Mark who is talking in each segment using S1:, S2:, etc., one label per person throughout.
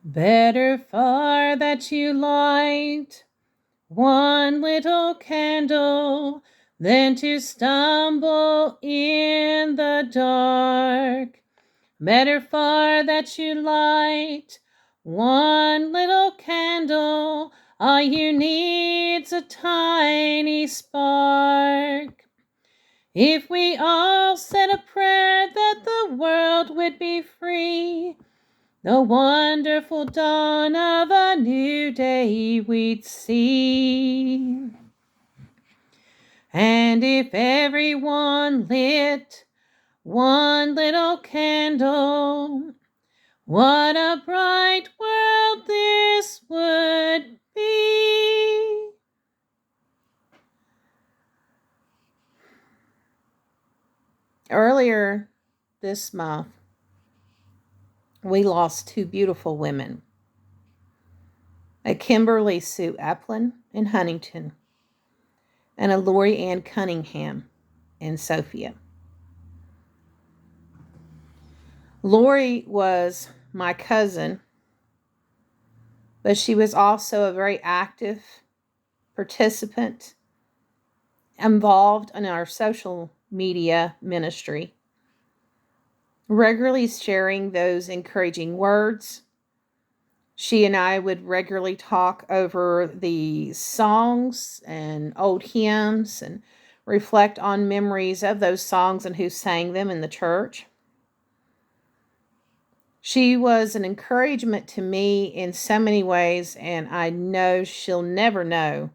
S1: Better far that you light one little candle than to stumble in the dark. Better far that you light one little candle. All you need's a tiny spark. If we all said a prayer that the world would be free, the wonderful dawn of a new day we'd see. And if everyone lit one little candle, what a bright world this would be. Earlier this month, we lost two beautiful women, a Kimberly Sue Eplin in Huntington and a Lorrie Ann Cunningham in Sophia. Lorrie was my cousin, but she was also a very active participant involved in our social media ministry, regularly sharing those encouraging words. She and I would regularly talk over the songs and old hymns and reflect on memories of those songs and who sang them in the church. She was an encouragement to me in so many ways, and I know she'll never know.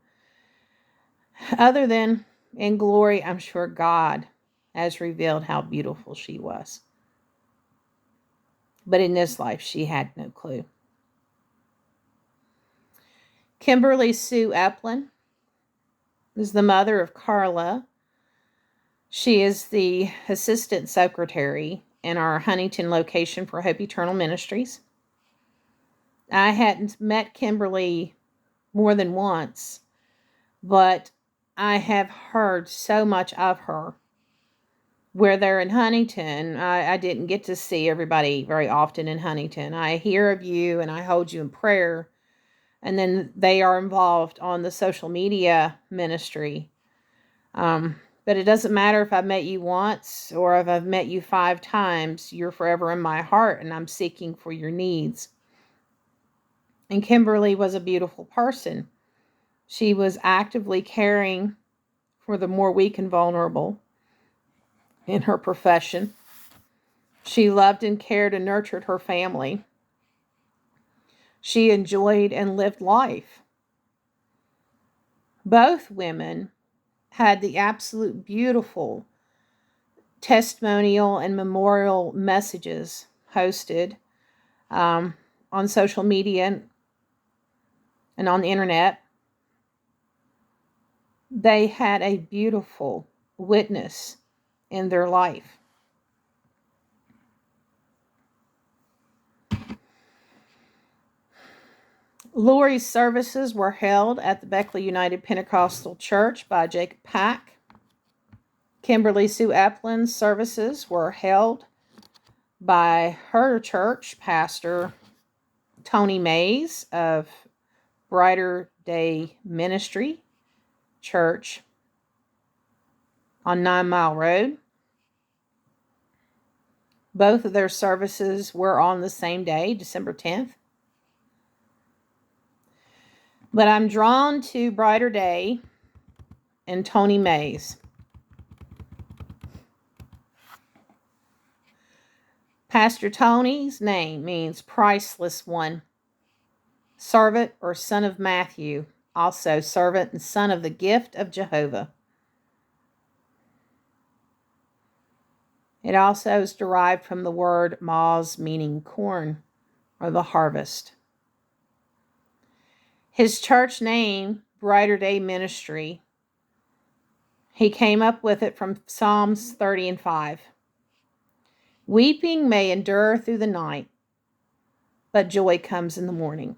S1: Other than in glory, I'm sure God has revealed how beautiful she was. But in this life, she had no clue. Kimberly Sue Eplin is the mother of Carla. She is the assistant secretary in our Huntington location for Hope Eternal Ministries. I hadn't met Kimberly more than once, but I have heard so much of her. Where they're in Huntington, I didn't get to see everybody very often in Huntington. I hear of you and I hold you in prayer. And then they are involved on the social media ministry. But it doesn't matter if I've met you once or if I've met you 5 times, you're forever in my heart and I'm seeking for your needs. And Kimberly was a beautiful person. She was actively caring for the more weak and vulnerable in her profession. She loved and cared and nurtured her family. She enjoyed and lived life. Both women had the absolute beautiful testimonial and memorial messages hosted on social media and on the internet. They had a beautiful witness in their life. Lorrie's services were held at the Beckley United Pentecostal Church by Jacob Pack. Kimberly Sue Eplin's services were held by her church pastor, Tony Mays of Brighter Day Ministry Church on 9 Mile Road. Both of their services were on the same day, December 10th. But I'm drawn to Brighter Day and Tony Mays. Pastor Tony's name means priceless one. Servant or son of Matthew, also servant and son of the gift of Jehovah. It also is derived from the word maz, meaning corn or the harvest. His church name, Brighter Day Ministry, he came up with it from Psalms 30 and 5. Weeping may endure through the night, but joy comes in the morning.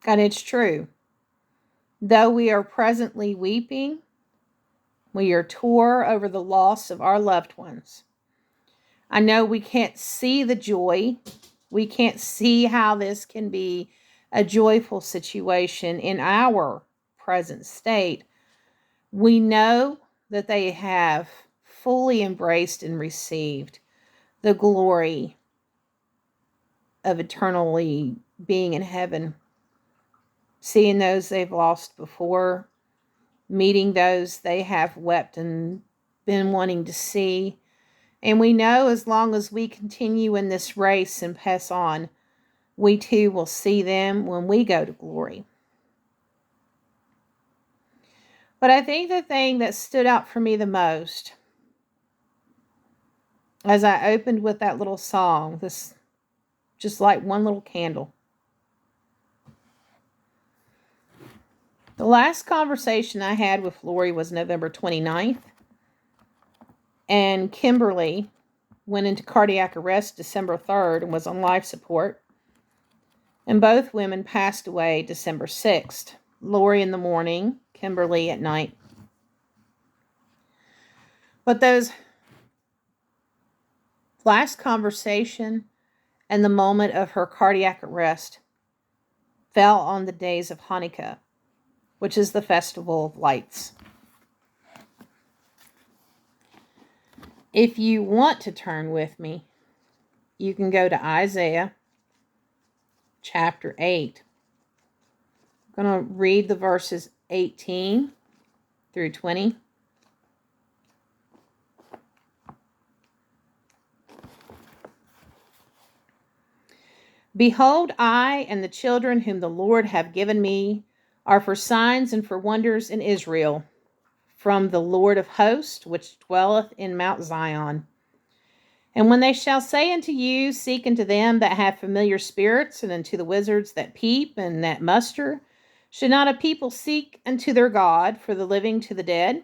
S1: And it's true. Though we are presently weeping, we are tore over the loss of our loved ones. I know we can't see the joy We can't see how this can be a joyful situation in our present state. We know that they have fully embraced and received the glory of eternally being in heaven, seeing those they've lost before, meeting those they have wept and been wanting to see. And we know as long as we continue in this race and pass on, we too will see them when we go to glory. But I think the thing that stood out for me the most, as I opened with that little song, this just like one little candle. The last conversation I had with Lorrie was November 29th. And Kimberly went into cardiac arrest December 3rd and was on life support. And both women passed away December 6th. Lorrie in the morning, Kimberly at night. But those last conversation and the moment of her cardiac arrest fell on the days of Hanukkah, which is the Festival of Lights. If you want to turn with me, you can go to Isaiah chapter 8. I'm going to read the verses 18 through 20. Behold, I and the children whom the Lord have given me are for signs and for wonders in Israel, from the Lord of hosts, which dwelleth in Mount Zion. And when they shall say unto you, seek unto them that have familiar spirits, and unto the wizards that peep and that muster, should not a people seek unto their God, for the living to the dead?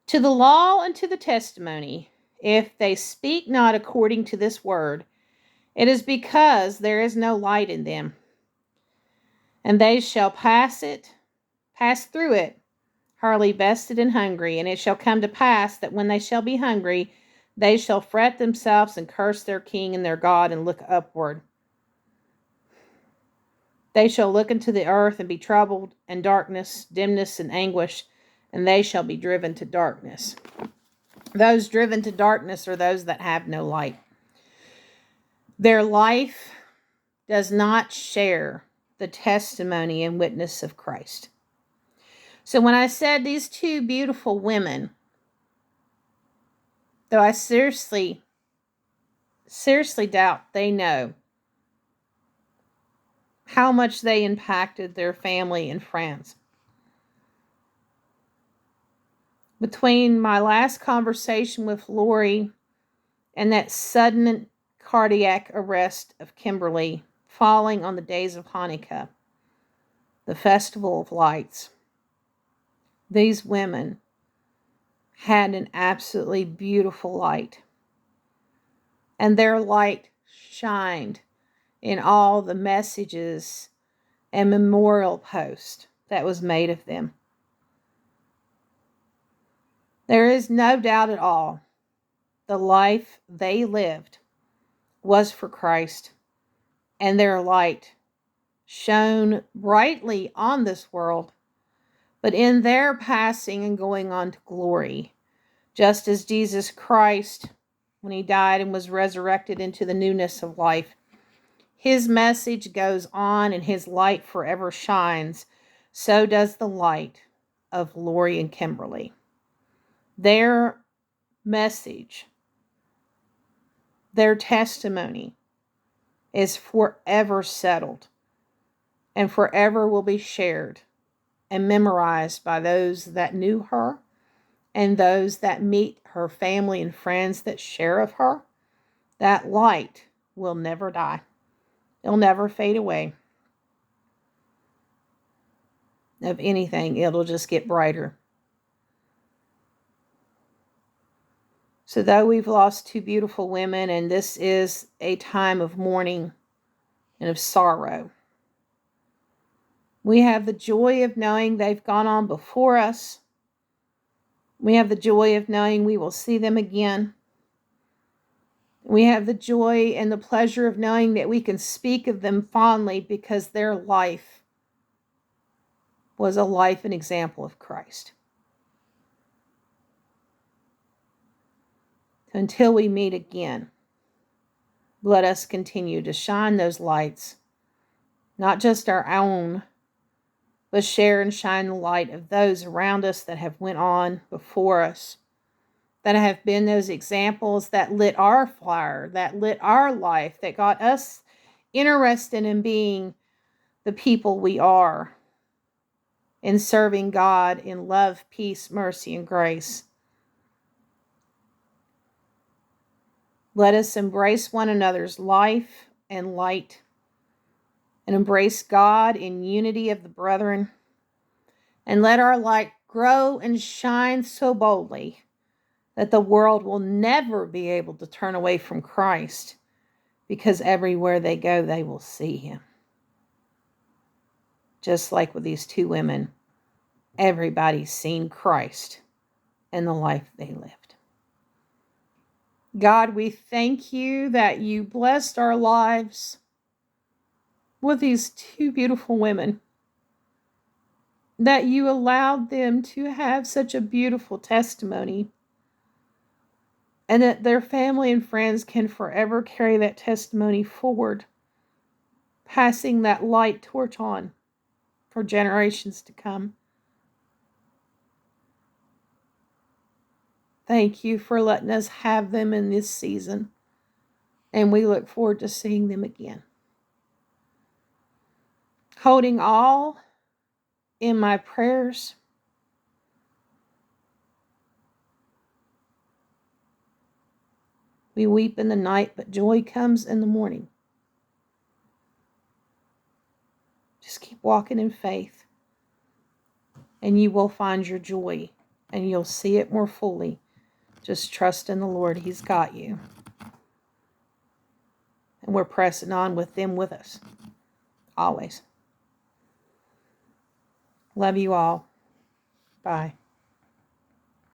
S1: To the law and to the testimony, if they speak not according to this word, it is because there is no light in them. And they shall pass through it, hardly vested and hungry. And it shall come to pass that when they shall be hungry, they shall fret themselves and curse their king and their God and look upward. They shall look into the earth and be troubled, and darkness, dimness, and anguish, and they shall be driven to darkness. Those driven to darkness are those that have no light. Their life does not share the testimony and witness of Christ. So when I said these two beautiful women, though I seriously doubt they know how much they impacted their family and friends. Between my last conversation with Lorrie and that sudden cardiac arrest of Kimberly falling on the days of Hanukkah, the Festival of Lights, these women had an absolutely beautiful light. And their light shined in all the messages and memorial posts that was made of them. There is no doubt at all the life they lived was for Christ, and their light shone brightly on this world, but in their passing and going on to glory, just as Jesus Christ, when he died and was resurrected into the newness of life, his message goes on and his light forever shines. So does the light of Lorrie and Kimberly. Their message, their testimony is forever settled and forever will be shared and memorized by those that knew her and those that meet her family and friends that share of her. That light will never die. It'll never fade away of anything. It'll just get brighter. So though we've lost two beautiful women, and this is a time of mourning and of sorrow, we have the joy of knowing they've gone on before us. We have the joy of knowing we will see them again. We have the joy and the pleasure of knowing that we can speak of them fondly because their life was a life and example of Christ. Until we meet again, let us continue to shine those lights, not just our own, but share and shine the light of those around us that have went on before us, that have been those examples that lit our fire, that lit our life, that got us interested in being the people we are, in serving God in love, peace, mercy, and grace. Let us embrace one another's life and light, and embrace God in unity of the brethren, and let our light grow and shine so boldly that the world will never be able to turn away from Christ, because everywhere they go, they will see him. Just like with these two women, everybody's seen Christ in the life they lived. God, we thank you that you blessed our lives with these two beautiful women, that you allowed them to have such a beautiful testimony, and that their family and friends can forever carry that testimony forward, passing that light torch on for generations to come. Thank you for letting us have them in this season, and we look forward to seeing them again. Holding all in my prayers, we weep in the night, but joy comes in the morning. Just keep walking in faith, and you will find your joy, and you'll see it more fully. Just trust in the Lord. He's got you. And we're pressing on with them with us. Always. Love you all. Bye.